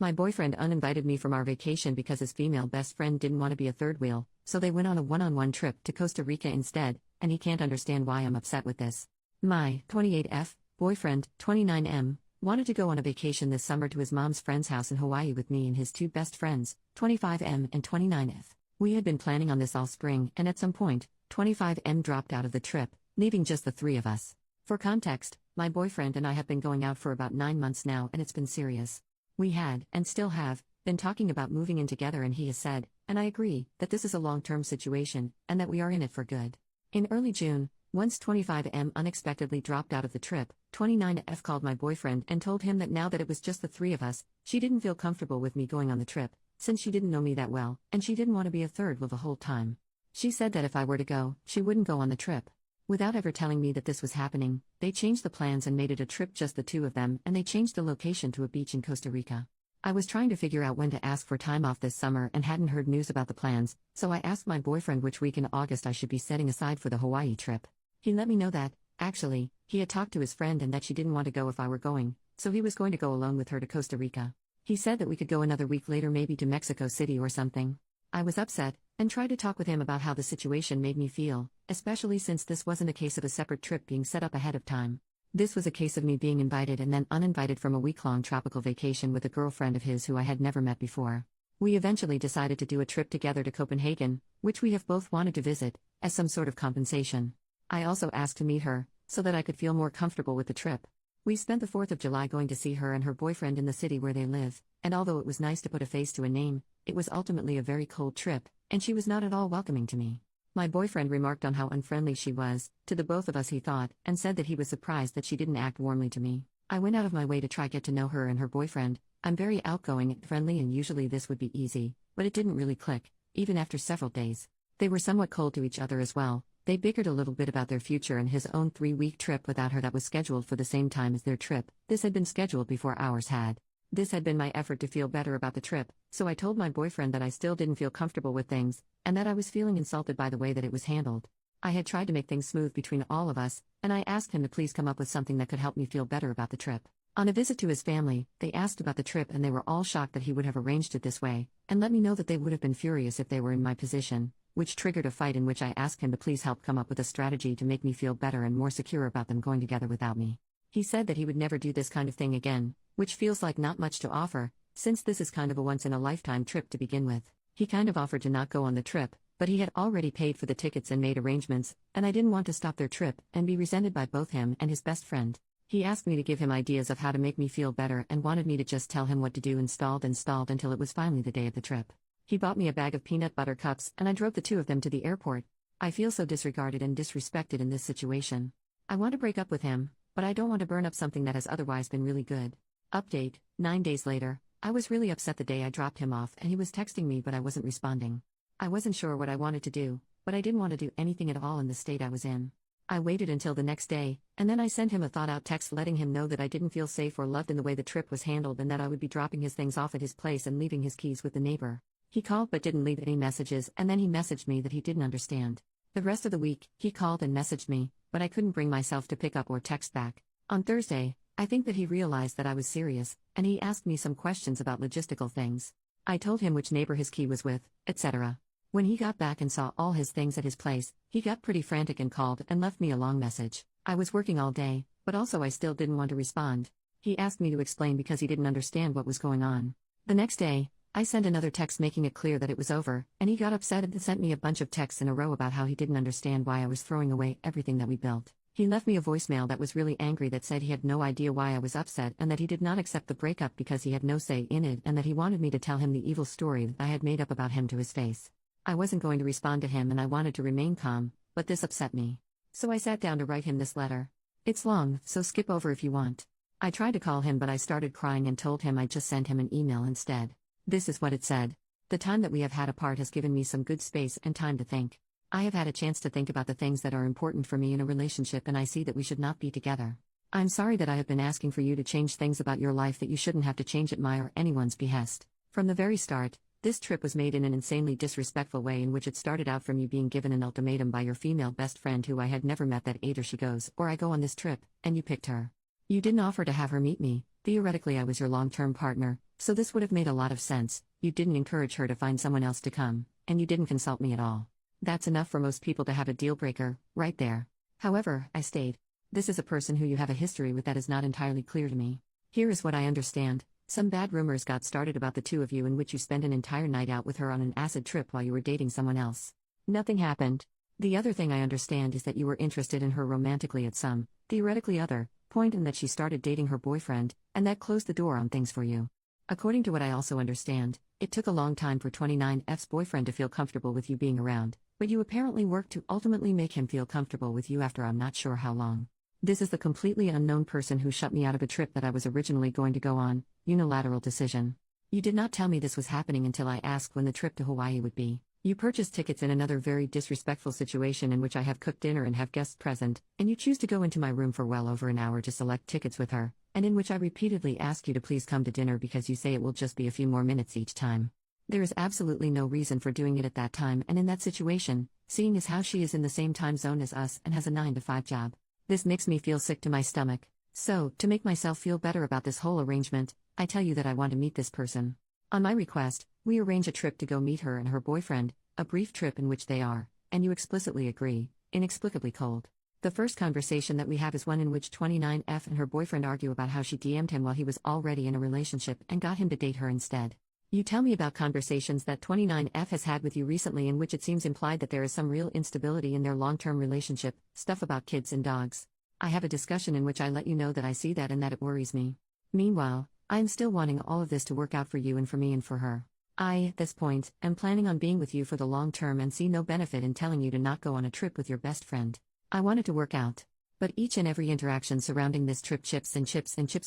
My boyfriend uninvited me from our vacation because his female best friend didn't want to be a third wheel, so they went on a one-on-one trip to Costa Rica instead, and he can't understand why I'm upset with this. My 28F boyfriend, 29M, wanted to go on a vacation this summer to his mom's friend's house in Hawaii with me and his two best friends, 25M and 29F. We had been planning on this all spring, and at some point, 25M dropped out of the trip, leaving just the three of us. For context, my boyfriend and I have been going out for about 9 months now, and it's been serious. We had, and still have, been talking about moving in together, and he has said, and I agree, that this is a long-term situation, and that we are in it for good. In early June, once 25M unexpectedly dropped out of the trip, 29F called my boyfriend and told him that now that it was just the three of us, she didn't feel comfortable with me going on the trip, since she didn't know me that well, and she didn't want to be a third wheel the whole time. She said that if I were to go, she wouldn't go on the trip. Without ever telling me that this was happening, they changed the plans and made it a trip just the two of them, and they changed the location to a beach in Costa Rica. I was trying to figure out when to ask for time off this summer and hadn't heard news about the plans, so I asked my boyfriend which week in August I should be setting aside for the Hawaii trip. He let me know that, actually, he had talked to his friend and that she didn't want to go if I were going, so he was going to go alone with her to Costa Rica. He said that we could go another week later, maybe to Mexico City or something. I was upset, and tried to talk with him about how the situation made me feel, especially since this wasn't a case of a separate trip being set up ahead of time. This was a case of me being invited and then uninvited from a week-long tropical vacation with a girlfriend of his who I had never met before. We eventually decided to do a trip together to Copenhagen, which we have both wanted to visit, as some sort of compensation. I also asked to meet her, so that I could feel more comfortable with the trip. We spent the 4th of July going to see her and her boyfriend in the city where they live, and although it was nice to put a face to a name, it was ultimately a very cold trip, and she was not at all welcoming to me. My boyfriend remarked on how unfriendly she was, to the both of us he thought, and said that he was surprised that she didn't act warmly to me. I went out of my way to try get to know her and her boyfriend. I'm very outgoing and friendly, and usually this would be easy, but it didn't really click, even after several days. They were somewhat cold to each other as well. They bickered a little bit about their future and his own 3-week trip without her that was scheduled for the same time as their trip. This had been scheduled before ours had. This had been my effort to feel better about the trip, so I told my boyfriend that I still didn't feel comfortable with things, and that I was feeling insulted by the way that it was handled. I had tried to make things smooth between all of us, and I asked him to please come up with something that could help me feel better about the trip. On a visit to his family, they asked about the trip and they were all shocked that he would have arranged it this way, and let me know that they would have been furious if they were in my position, which triggered a fight in which I asked him to please help come up with a strategy to make me feel better and more secure about them going together without me. He said that he would never do this kind of thing again, which feels like not much to offer, since this is kind of a once-in-a-lifetime trip to begin with. He kind of offered to not go on the trip, but he had already paid for the tickets and made arrangements, and I didn't want to stop their trip and be resented by both him and his best friend. He asked me to give him ideas of how to make me feel better and wanted me to just tell him what to do and stalled until it was finally the day of the trip. He bought me a bag of peanut butter cups and I drove the two of them to the airport. I feel so disregarded and disrespected in this situation. I want to break up with him, but I don't want to burn up something that has otherwise been really good. Update, 9 days later, I was really upset the day I dropped him off and he was texting me but I wasn't responding. I wasn't sure what I wanted to do, but I didn't want to do anything at all in the state I was in. I waited until the next day, and then I sent him a thought-out text letting him know that I didn't feel safe or loved in the way the trip was handled and that I would be dropping his things off at his place and leaving his keys with the neighbor. He called but didn't leave any messages, and then he messaged me that he didn't understand. The rest of the week, he called and messaged me, but I couldn't bring myself to pick up or text back. On Thursday, I think that he realized that I was serious, and he asked me some questions about logistical things. I told him which neighbor his key was with, etc. When he got back and saw all his things at his place, he got pretty frantic and called and left me a long message. I was working all day, but also I still didn't want to respond. He asked me to explain because he didn't understand what was going on. The next day, I sent another text making it clear that it was over, and he got upset and sent me a bunch of texts in a row about how he didn't understand why I was throwing away everything that we built. He left me a voicemail that was really angry that said he had no idea why I was upset and that he did not accept the breakup because he had no say in it and that he wanted me to tell him the evil story that I had made up about him to his face. I wasn't going to respond to him and I wanted to remain calm, but this upset me. So I sat down to write him this letter. It's long, so skip over if you want. I tried to call him but I started crying and told him I'd just send him an email instead. This is what it said. The time that we have had apart has given me some good space and time to think. I have had a chance to think about the things that are important for me in a relationship and I see that we should not be together. I'm sorry that I have been asking for you to change things about your life that you shouldn't have to change at my or anyone's behest. From the very start, this trip was made in an insanely disrespectful way in which it started out from you being given an ultimatum by your female best friend who I had never met that either she goes or I go on this trip, and you picked her. You didn't offer to have her meet me. Theoretically I was your long-term partner, So this would have made a lot of sense. You didn't encourage her to find someone else to come, and you didn't consult me at all. That's enough for most people to have a deal breaker, right there. However, I stayed. This is a person who you have a history with that is not entirely clear to me. Here is what I understand. Some bad rumors got started about the two of you in which you spent an entire night out with her on an acid trip while you were dating someone else. Nothing happened. The other thing I understand is that you were interested in her romantically at some, theoretically other, point and that she started dating her boyfriend, and that closed the door on things for you. According to what I also understand, it took a long time for 29F's boyfriend to feel comfortable with you being around, but you apparently worked to ultimately make him feel comfortable with you after I'm not sure how long. This is the completely unknown person who shut me out of a trip that I was originally going to go on, unilateral decision. You did not tell me this was happening until I asked when the trip to Hawaii would be. You purchased tickets in another very disrespectful situation in which I have cooked dinner and have guests present, and you choose to go into my room for well over an hour to select tickets with her, and in which I repeatedly ask you to please come to dinner because you say it will just be a few more minutes each time. There is absolutely no reason for doing it at that time and in that situation, seeing as how she is in the same time zone as us and has a 9-to-5 job. This makes me feel sick to my stomach. So, to make myself feel better about this whole arrangement, I tell you that I want to meet this person. On my request, we arrange a trip to go meet her and her boyfriend, a brief trip in which they are, and you explicitly agree, inexplicably cold. The first conversation that we have is one in which 29F and her boyfriend argue about how she DM'd him while he was already in a relationship and got him to date her instead. You tell me about conversations that 29F has had with you recently in which it seems implied that there is some real instability in their long-term relationship, stuff about kids and dogs. I have a discussion in which I let you know that I see that and that it worries me. Meanwhile, I am still wanting all of this to work out for you and for me and for her. I, at this point, am planning on being with you for the long term and see no benefit in telling you to not go on a trip with your best friend. I want it to work out. But each and every interaction surrounding this trip chips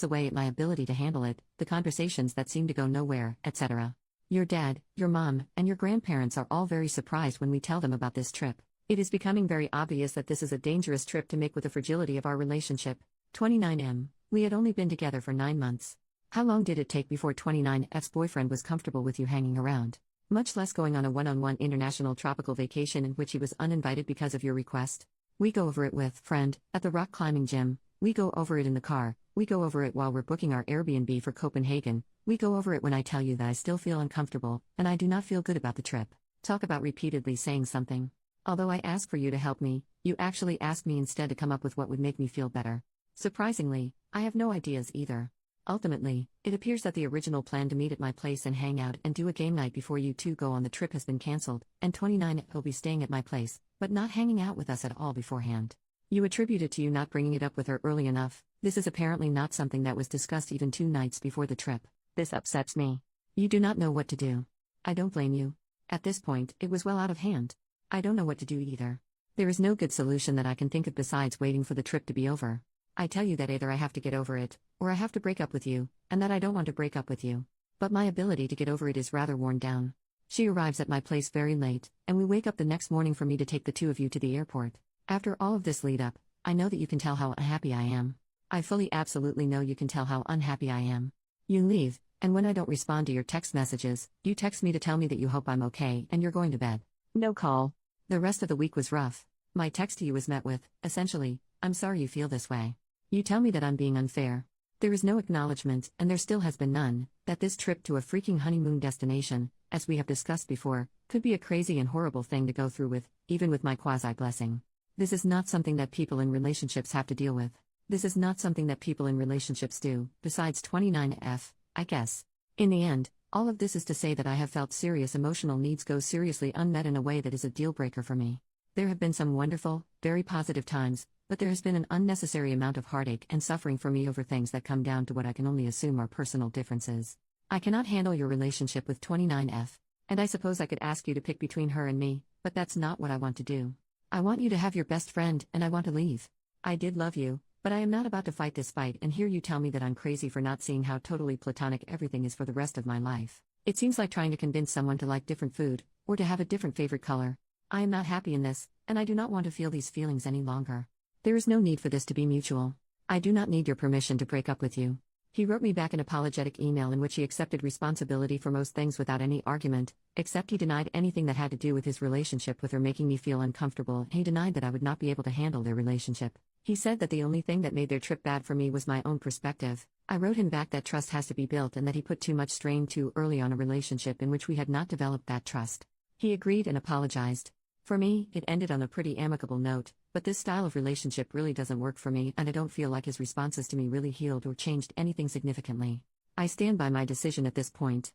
away at my ability to handle it, the conversations that seem to go nowhere, etc. Your dad, your mom, and your grandparents are all very surprised when we tell them about this trip. It is becoming very obvious that this is a dangerous trip to make with the fragility of our relationship. 29M, we had only been together for 9 months. How long did it take before 29F's boyfriend was comfortable with you hanging around? Much less going on a one-on-one international tropical vacation in which he was uninvited because of your request. We go over it with friend at the rock climbing gym. We go over it in the car. We go over it while we're booking our Airbnb for Copenhagen. We go over it when I tell you that I still feel uncomfortable and I do not feel good about the trip. Talk about repeatedly saying something. Although I ask for you to help me, you actually ask me instead to come up with what would make me feel better. Surprisingly, I have no ideas either. Ultimately, it appears that the original plan to meet at my place and hang out and do a game night before you two go on the trip has been cancelled, and 29 will be staying at my place, but not hanging out with us at all beforehand. You attribute it to you not bringing it up with her early enough. This is apparently not something that was discussed even 2 nights before the trip. This upsets me. You do not know what to do. I don't blame you. At this point, it was well out of hand. I don't know what to do either. There is no good solution that I can think of besides waiting for the trip to be over. I tell you that either I have to get over it, or I have to break up with you, and that I don't want to break up with you. But my ability to get over it is rather worn down. She arrives at my place very late, and we wake up the next morning for me to take the two of you to the airport. After all of this lead up, I know that you can tell how unhappy I am. I fully absolutely know you can tell how unhappy I am. You leave, and when I don't respond to your text messages, you text me to tell me that you hope I'm okay and you're going to bed. No call. The rest of the week was rough. My text to you was met with, essentially, I'm sorry you feel this way. You tell me that I'm being unfair. There is no acknowledgement, and there still has been none, that this trip to a freaking honeymoon destination, as we have discussed before, could be a crazy and horrible thing to go through with, even with my quasi-blessing. This is not something that people in relationships have to deal with. This is not something that people in relationships do, besides 29F, I guess. In the end, all of this is to say that I have felt serious emotional needs go seriously unmet in a way that is a deal-breaker for me. There have been some wonderful, very positive times, but there has been an unnecessary amount of heartache and suffering for me over things that come down to what I can only assume are personal differences. I cannot handle your relationship with 29F, and I suppose I could ask you to pick between her and me, but that's not what I want to do. I want you to have your best friend, and I want to leave. I did love you, but I am not about to fight this fight and hear you tell me that I'm crazy for not seeing how totally platonic everything is for the rest of my life. It seems like trying to convince someone to like different food, or to have a different favorite color. I am not happy in this, and I do not want to feel these feelings any longer. There is no need for this to be mutual. I do not need your permission to break up with you. He wrote me back an apologetic email in which he accepted responsibility for most things without any argument, except he denied anything that had to do with his relationship with her making me feel uncomfortable, and he denied that I would not be able to handle their relationship. He said that the only thing that made their trip bad for me was my own perspective. I wrote him back that trust has to be built and that he put too much strain too early on a relationship in which we had not developed that trust. He agreed and apologized. For me, it ended on a pretty amicable note, but this style of relationship really doesn't work for me, and I don't feel like his responses to me really healed or changed anything significantly. I stand by my decision at this point.